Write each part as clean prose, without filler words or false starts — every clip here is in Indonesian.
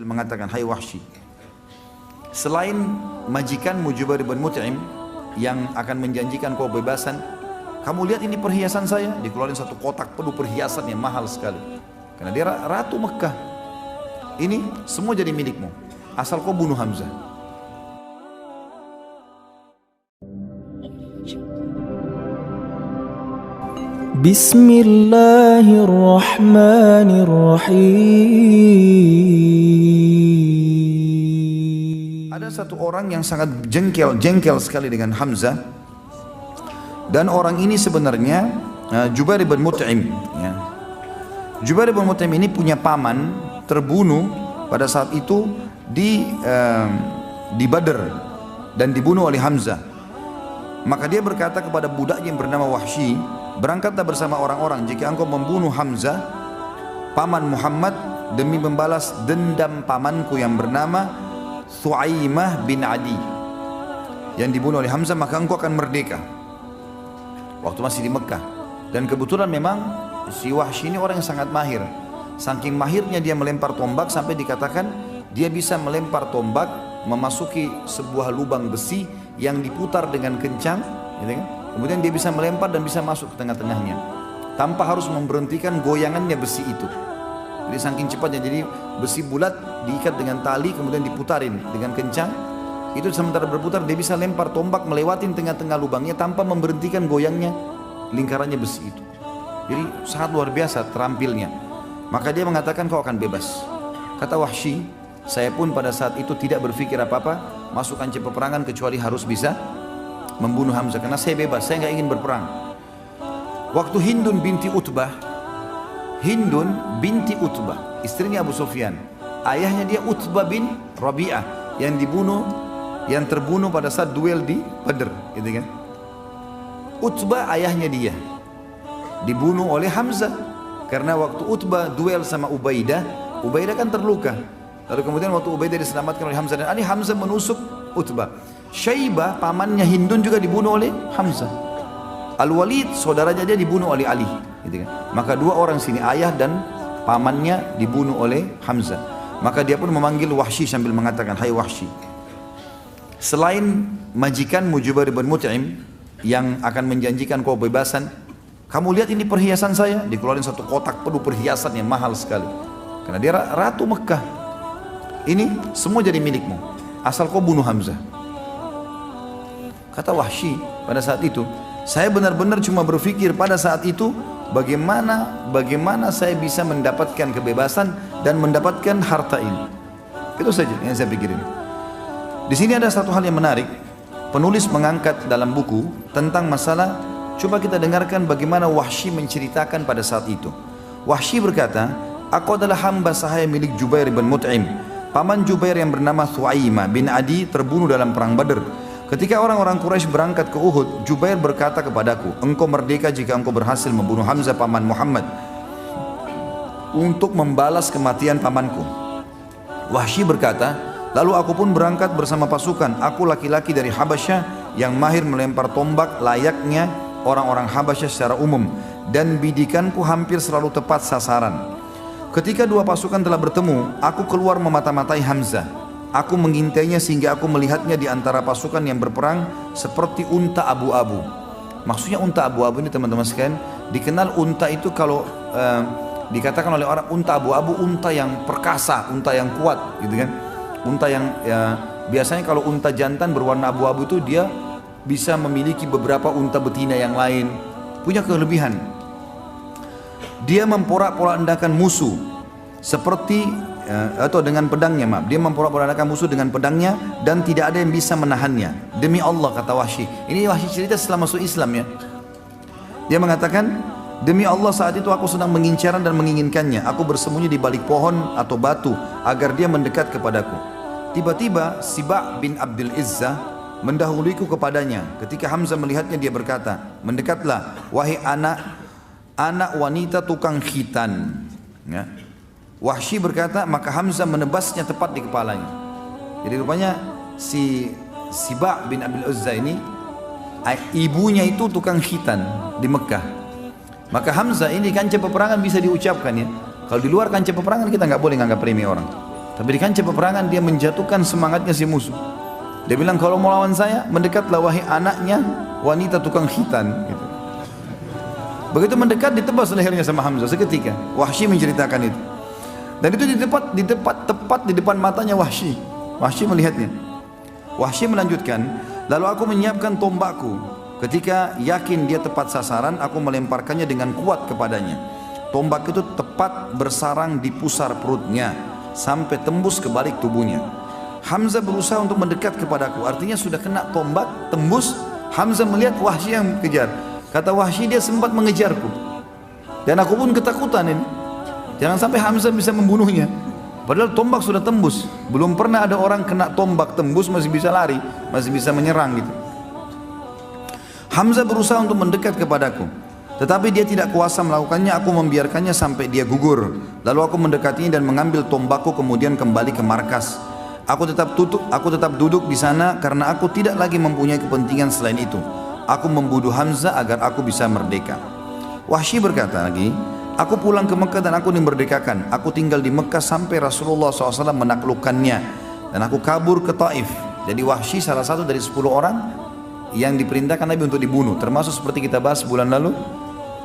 mengatakan, hai Wahsy, selain majikanmu Jubair bin Mut'im yang akan menjanjikan kau bebasan, kamu lihat ini perhiasan saya. Dikeluarin satu kotak penuh perhiasan yang mahal sekali, karena dia ratu Mekah. Ini semua jadi milikmu asal kau bunuh Hamzah. Bismillahirrahmanirrahim. Ada satu orang yang sangat jengkel sekali dengan Hamzah, dan orang ini sebenarnya Jubair bin Mut'im. Jubair bin Mut'im ini punya paman terbunuh pada saat itu di Badr dan dibunuh oleh Hamzah. Maka dia berkata kepada budaknya yang bernama Wahsy, berangkatlah bersama orang-orang jika engkau membunuh Hamzah paman Muhammad demi membalas dendam pamanku yang bernama Thu'aimah bin Adi yang dibunuh oleh Hamzah, maka engkau akan merdeka. Waktu masih di Mekah. Dan kebetulan memang si Wahsy ini orang yang sangat mahir. Saking mahirnya dia melempar tombak sampai dikatakan dia bisa melempar tombak memasuki sebuah lubang besi yang diputar dengan kencang, gitu kan? Kemudian dia bisa melempar dan bisa masuk ke tengah-tengahnya tanpa harus memberhentikan goyangannya besi itu. Jadi saking cepatnya, jadi besi bulat diikat dengan tali kemudian diputarin dengan kencang. Itu sementara berputar dia bisa lempar tombak melewatin tengah-tengah lubangnya tanpa memberhentikan goyangnya lingkarannya besi itu. Jadi sangat luar biasa terampilnya. Maka dia mengatakan kau akan bebas. Kata Wahsy, saya pun pada saat itu tidak berpikir apa-apa masuk kancah peperangan kecuali harus bisa membunuh Hamzah, karena saya bebas, saya nggak ingin berperang. Waktu Hindun binti Utbah, istrinya Abu Sufyan, ayahnya dia Utbah bin Rabi'ah yang terbunuh pada saat duel di Badr, gitu kan? Utbah ayahnya dia dibunuh oleh Hamzah karena waktu Utbah duel sama Ubaidah kan terluka. Lalu kemudian waktu Ubaidah diselamatkan oleh Hamzah dan Ali, Hamzah menusuk Utbah. Syaibah pamannya Hindun juga dibunuh oleh Hamzah. Al-Walid saudaranya dia dibunuh oleh Ali, gitu kan? Maka dua orang sini, ayah dan pamannya dibunuh oleh Hamzah. Maka dia pun memanggil Wahsy sambil mengatakan, hai Wahsy, selain majikanmu Jubair bin Mut'im yang akan menjanjikan kau bebasan, kamu lihat ini perhiasan saya. Dikeluarin satu kotak penuh perhiasan yang mahal sekali, karena dia ratu Mekah. Ini semua jadi milikmu asal kau bunuh Hamzah. Kata Wahsy pada saat itu, saya benar-benar cuma berpikir pada saat itu bagaimana saya bisa mendapatkan kebebasan dan mendapatkan harta ini. Itu saja yang saya pikirin. Di sini ada satu hal yang menarik. Penulis mengangkat dalam buku tentang masalah, coba kita dengarkan bagaimana Wahsy menceritakan pada saat itu. Wahsy berkata, aku adalah hamba sahaya milik Jubair bin Mut'im. Paman Jubair yang bernama Thu'aimah bin Adi terbunuh dalam perang Badr. Ketika orang-orang Quraisy berangkat ke Uhud, Jubair berkata kepadaku, engkau merdeka jika engkau berhasil membunuh Hamzah paman Muhammad untuk membalas kematian pamanku. Wahsy berkata, lalu aku pun berangkat bersama pasukan. Aku laki-laki dari Habasyah yang mahir melempar tombak layaknya orang-orang Habasyah secara umum, dan bidikanku hampir selalu tepat sasaran. Ketika dua pasukan telah bertemu, aku keluar memata-matai Hamzah. Aku mengintainya sehingga aku melihatnya di antara pasukan yang berperang seperti unta abu-abu. Maksudnya unta abu-abu ini teman-teman sekalian, dikenal unta itu kalau dikatakan oleh orang unta abu-abu, unta yang perkasa, unta yang kuat, gitu kan? Unta yang biasanya kalau unta jantan berwarna abu-abu itu dia bisa memiliki beberapa unta betina yang lain, punya kelebihan. Dia memporak-porandakan musuh seperti atau dengan pedangnya, dia memporak-porandakan musuh dengan pedangnya dan tidak ada yang bisa menahannya. Demi Allah, kata Wahsy. Ini Wahsy cerita setelah masuk Islam ya. Dia mengatakan, demi Allah saat itu aku sedang mengincarnya dan menginginkannya. Aku bersembunyi di balik pohon atau batu agar dia mendekat kepadaku. Tiba-tiba Siba' bin Abdul Izzah mendahuluiku kepadanya. Ketika Hamzah melihatnya, dia berkata, mendekatlah wahai anak wanita tukang khitan, ya. Wahsy berkata, maka Hamzah menebasnya tepat di kepalanya. Jadi rupanya si Siba' bin Abdul Uzza ini ibunya itu tukang khitan di Mekah. Maka Hamzah ini kancah peperangan bisa diucapkan ya. Kalau di luar kancah peperangan kita nggak boleh nganggap remeh orang. Tapi di kancah peperangan dia menjatuhkan semangatnya si musuh. Dia bilang, kalau mau lawan saya, mendekatlah wahai anaknya wanita tukang khitan. Gitu. Begitu mendekat, ditebas lehernya sama Hamzah seketika. Wahsy menceritakan itu. Dan itu tepat di depan matanya Wahsy. Wahsy melihatnya. Wahsy melanjutkan, lalu aku menyiapkan tombakku. Ketika yakin dia tepat sasaran, aku melemparkannya dengan kuat kepadanya. Tombak itu tepat bersarang di pusar perutnya sampai tembus ke balik tubuhnya. Hamzah berusaha untuk mendekat kepadaku, artinya sudah kena tombak, tembus. Hamzah melihat Wahsy yang kejar. Kata Wahsy, dia sempat mengejarku dan aku pun ketakutan ini. Jangan sampai Hamzah bisa membunuhnya. Padahal tombak sudah tembus. Belum pernah ada orang kena tombak tembus masih bisa lari, masih bisa menyerang gitu. Hamzah berusaha untuk mendekat kepadaku, tetapi dia tidak kuasa melakukannya. Aku membiarkannya sampai dia gugur. Lalu aku mendekatinya dan mengambil tombakku, kemudian kembali ke markas. Aku tetap duduk di sana karena aku tidak lagi mempunyai kepentingan selain itu. Aku membunuh Hamzah agar aku bisa merdeka. Wahsy berkata lagi, aku pulang ke Mekah dan aku dimerdekakan. Aku tinggal di Mekah sampai Rasulullah SAW menaklukkannya. Dan aku kabur ke Taif. Jadi Wahsy salah satu dari 10 orang yang diperintahkan Nabi untuk dibunuh. Termasuk seperti kita bahas bulan lalu,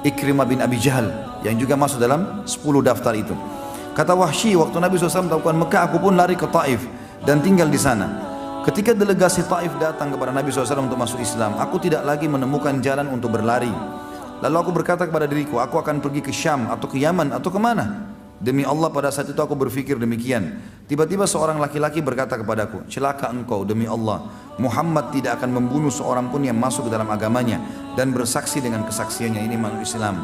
Ikrimah bin Abi Jahal yang juga masuk dalam 10 daftar itu. Kata Wahsy, waktu Nabi SAW melakukan Mekah, aku pun lari ke Taif dan tinggal di sana. Ketika delegasi Taif datang kepada Nabi SAW untuk masuk Islam, aku tidak lagi menemukan jalan untuk berlari. Lalu aku berkata kepada diriku, aku akan pergi ke Syam atau ke Yaman atau kemana? Demi Allah, pada saat itu aku berpikir demikian. Tiba-tiba seorang laki-laki berkata kepadaku, celaka engkau, demi Allah, Muhammad tidak akan membunuh seorang pun yang masuk ke dalam agamanya dan bersaksi dengan kesaksiannya. Ini manusia Islam.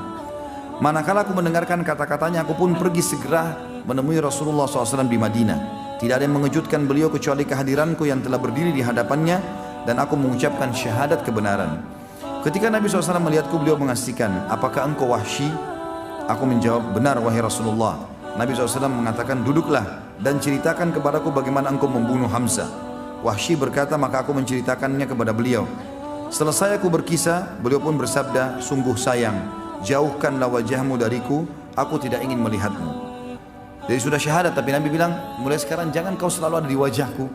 Manakala aku mendengarkan kata-katanya, aku pun pergi segera menemui Rasulullah SAW di Madinah. Tidak ada yang mengejutkan beliau kecuali kehadiranku yang telah berdiri di hadapannya dan aku mengucapkan syahadat kebenaran. Ketika Nabi SAW melihatku, beliau mengasihkan, apakah engkau Wahsy? Aku menjawab, benar wahai Rasulullah. Nabi SAW mengatakan, duduklah dan ceritakan kepadaku bagaimana engkau membunuh Hamzah. Wahsy berkata, maka aku menceritakannya kepada beliau. Selesai aku berkisah, beliau pun bersabda, sungguh sayang, jauhkanlah wajahmu dariku, aku tidak ingin melihatmu. Jadi sudah syahadat, tapi Nabi bilang, mulai sekarang jangan kau selalu ada di wajahku.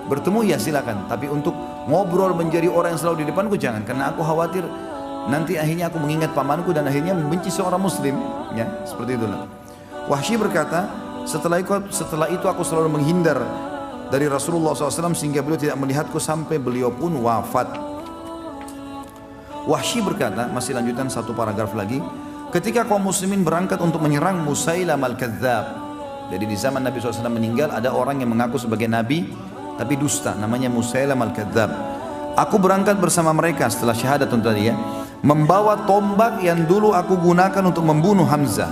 Bertemu ya silakan, tapi untuk ngobrol menjadi orang yang selalu di depanku jangan, karena aku khawatir nanti akhirnya aku mengingat pamanku dan akhirnya membenci seorang muslim, ya seperti itulah. Wahsy berkata, setelah itu aku selalu menghindar dari Rasulullah SAW sehingga beliau tidak melihatku sampai beliau pun wafat. Wahsy berkata, masih lanjutan satu paragraf lagi, ketika kaum muslimin berangkat untuk menyerang Musailamah al-Kadzdzab. Jadi di zaman Nabi SAW meninggal, ada orang yang mengaku sebagai Nabi tapi dusta, namanya Musailamah al-Kadzdzab. Aku berangkat bersama mereka setelah syahadat untuk dia, membawa tombak yang dulu aku gunakan untuk membunuh Hamzah.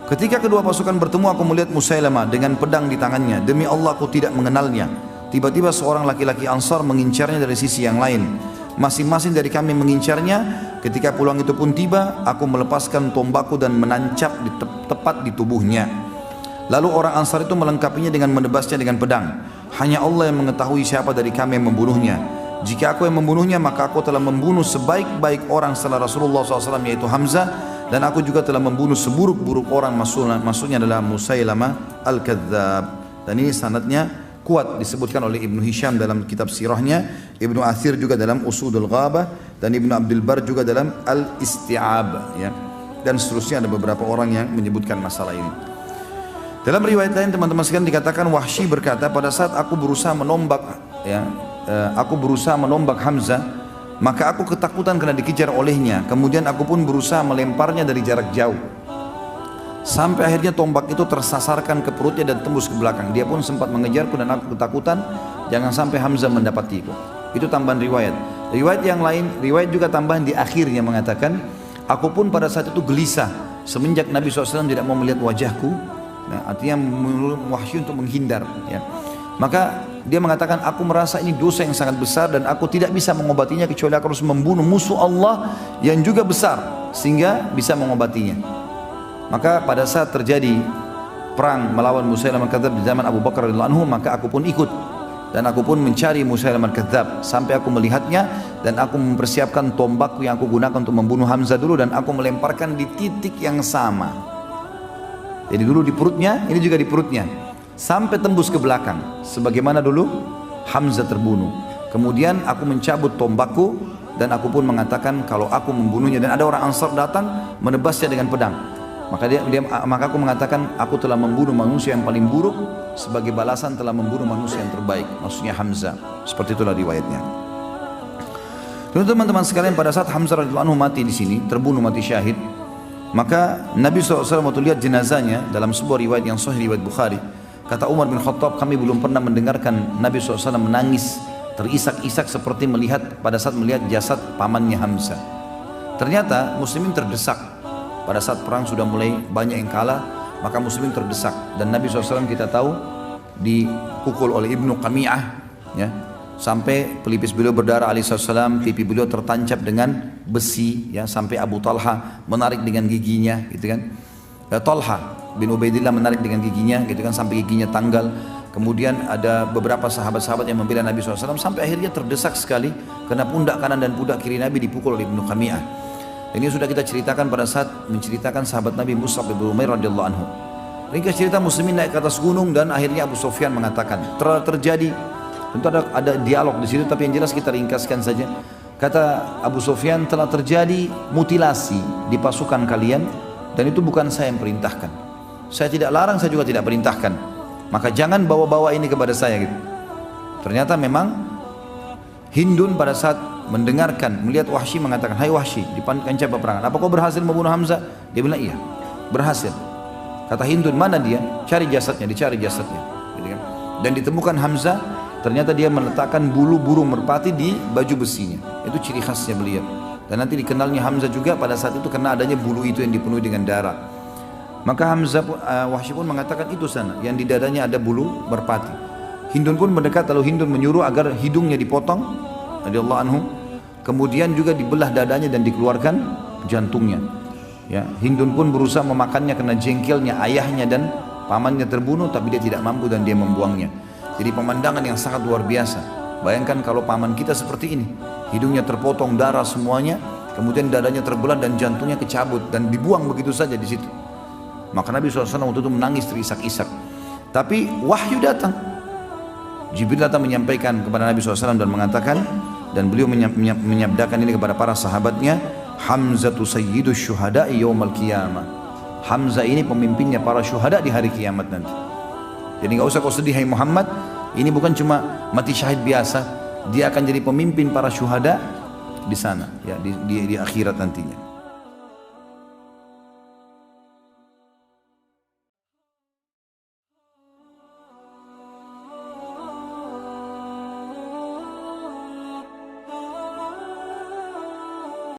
Ketika kedua pasukan bertemu, aku melihat Musailamah dengan pedang di tangannya. Demi Allah, aku tidak mengenalnya. Tiba-tiba seorang laki-laki Ansar mengincarnya dari sisi yang lain. Masing-masing dari kami mengincarnya. Ketika pulang itu pun tiba, aku melepaskan tombakku dan menancap tepat di tubuhnya. Lalu orang Ansar itu melengkapinya dengan menebasnya dengan pedang. Hanya Allah yang mengetahui siapa dari kami yang membunuhnya. Jika aku yang membunuhnya, maka aku telah membunuh sebaik-baik orang setelah Rasulullah SAW, yaitu Hamzah. Dan aku juga telah membunuh seburuk-buruk orang, maksudnya adalah Musailamah al-Kadzdzab. Dan ini sanadnya kuat, disebutkan oleh Ibnu Hisham dalam kitab sirahnya, Ibnu Athir juga dalam Usudul Ghabah, dan Ibnu Abdul Bar juga dalam Al-Isti'ab, ya. Dan seterusnya ada beberapa orang yang menyebutkan masalah ini. Dalam riwayat lain teman-teman sekalian dikatakan Wahsy berkata, pada saat aku berusaha menombak Hamzah, maka aku ketakutan karena dikejar olehnya. Kemudian aku pun berusaha melemparnya dari jarak jauh. Sampai akhirnya tombak itu tersasarkan ke perutnya dan tembus ke belakang. Dia pun sempat mengejarku dan aku ketakutan jangan sampai Hamzah mendapatiku. Itu tambahan riwayat. Riwayat yang lain, riwayat juga tambahan di akhirnya mengatakan, aku pun pada saat itu gelisah semenjak Nabi SAW tidak mau melihat wajahku. Nah, artinya Wahsy untuk menghindar, ya. Maka dia mengatakan, aku merasa ini dosa yang sangat besar dan aku tidak bisa mengobatinya kecuali aku harus membunuh musuh Allah yang juga besar sehingga bisa mengobatinya. Maka pada saat terjadi perang melawan Musailamah al-Kadzdzab di zaman Abu Bakar radhiyallahu anhu, maka aku pun ikut dan aku pun mencari Musailamah al-Kadzdzab sampai aku melihatnya dan aku mempersiapkan tombakku yang aku gunakan untuk membunuh Hamzah dulu dan aku melemparkan di titik yang sama. Jadi dulu di perutnya, ini juga di perutnya. sampai tembus ke belakang. Sebagaimana dulu Hamzah terbunuh. Kemudian aku mencabut tombakku dan aku pun mengatakan kalau aku membunuhnya, dan ada orang Ansar datang menebasnya dengan pedang. Maka aku mengatakan aku telah membunuh manusia yang paling buruk sebagai balasan telah membunuh manusia yang terbaik. Maksudnya Hamzah. Seperti itulah riwayatnya. Teman-teman sekalian, pada saat Hamzah radhiyallahu anhu mati di sini, terbunuh mati syahid, maka Nabi SAW waktu lihat jenazahnya dalam sebuah riwayat yang sahih, riwayat Bukhari, kata Umar bin Khattab, kami belum pernah mendengarkan Nabi SAW menangis terisak-isak seperti pada saat melihat jasad pamannya Hamzah. Ternyata muslimin terdesak. Pada saat perang sudah mulai banyak yang kalah, maka muslimin terdesak. Dan Nabi SAW kita tahu dipukul oleh Ibnu Qami'ah, ya, sampai pelipis beliau berdarah alaihissalam, pipi beliau tertancap dengan besi, ya, sampai Abu Talha menarik dengan giginya, gitu kan. Talha bin Ubaidillah menarik dengan giginya, gitu kan, sampai giginya tanggal. Kemudian ada beberapa sahabat-sahabat yang membela Nabi SAW sampai akhirnya terdesak sekali karena pundak kanan dan pundak kiri Nabi dipukul oleh Ibnu Qami'ah. Ini sudah kita ceritakan pada saat menceritakan sahabat Nabi Mus'ab bin Umair radhiyallahu anhu. Ringkas cerita muslimin naik ke atas gunung dan akhirnya Abu Sufyan mengatakan terjadi, tentu ada dialog di situ tapi yang jelas kita ringkaskan saja. Kata Abu Sufyan, telah terjadi mutilasi di pasukan kalian dan itu bukan saya yang perintahkan. Saya tidak larang, saya juga tidak perintahkan. Maka jangan bawa-bawa ini kepada saya gitu. Ternyata memang Hindun pada saat mendengarkan, melihat Wahsy mengatakan, hai Wahsy, di kancah peperangan, apa kau berhasil membunuh Hamzah? Dia bilang iya, berhasil. Kata Hindun, mana dia? Cari jasadnya, dicari jasadnya, gitu kan? Dan ditemukan Hamzah, ternyata dia meletakkan bulu burung merpati di baju besinya. Itu ciri khasnya beliau. Dan nanti dikenalnya Hamzah juga pada saat itu karena adanya bulu itu yang dipenuhi dengan darah. Maka Wahsy pun mengatakan itu sana, yang di dadanya ada bulu merpati. Hindun pun mendekat, lalu Hindun menyuruh agar hidungnya dipotong, radhiyallahu anhu. Kemudian juga dibelah dadanya dan dikeluarkan jantungnya. Ya, Hindun pun berusaha memakannya karena jengkelnya ayahnya dan pamannya terbunuh, tapi dia tidak mampu dan dia membuangnya. Jadi pemandangan yang sangat luar biasa. Bayangkan kalau paman kita seperti ini, hidungnya terpotong, darah semuanya, kemudian dadanya terbelah dan jantungnya kecabut dan dibuang begitu saja di situ. Maka Nabi SAW waktu itu menangis terisak-isak. Tapi wahyu datang. Jibril datang menyampaikan kepada Nabi SAW dan mengatakan, dan beliau menyabdakan ini kepada para sahabatnya, Hamzatu sayyidus syuhada'i yawmal qiyamah. Hamzah ini pemimpinnya para syuhada di hari kiamat nanti. Jadi gak usah kau sedih hai Muhammad, ini bukan cuma mati syahid biasa, dia akan jadi pemimpin para syuhada di sana, ya, di akhirat nantinya.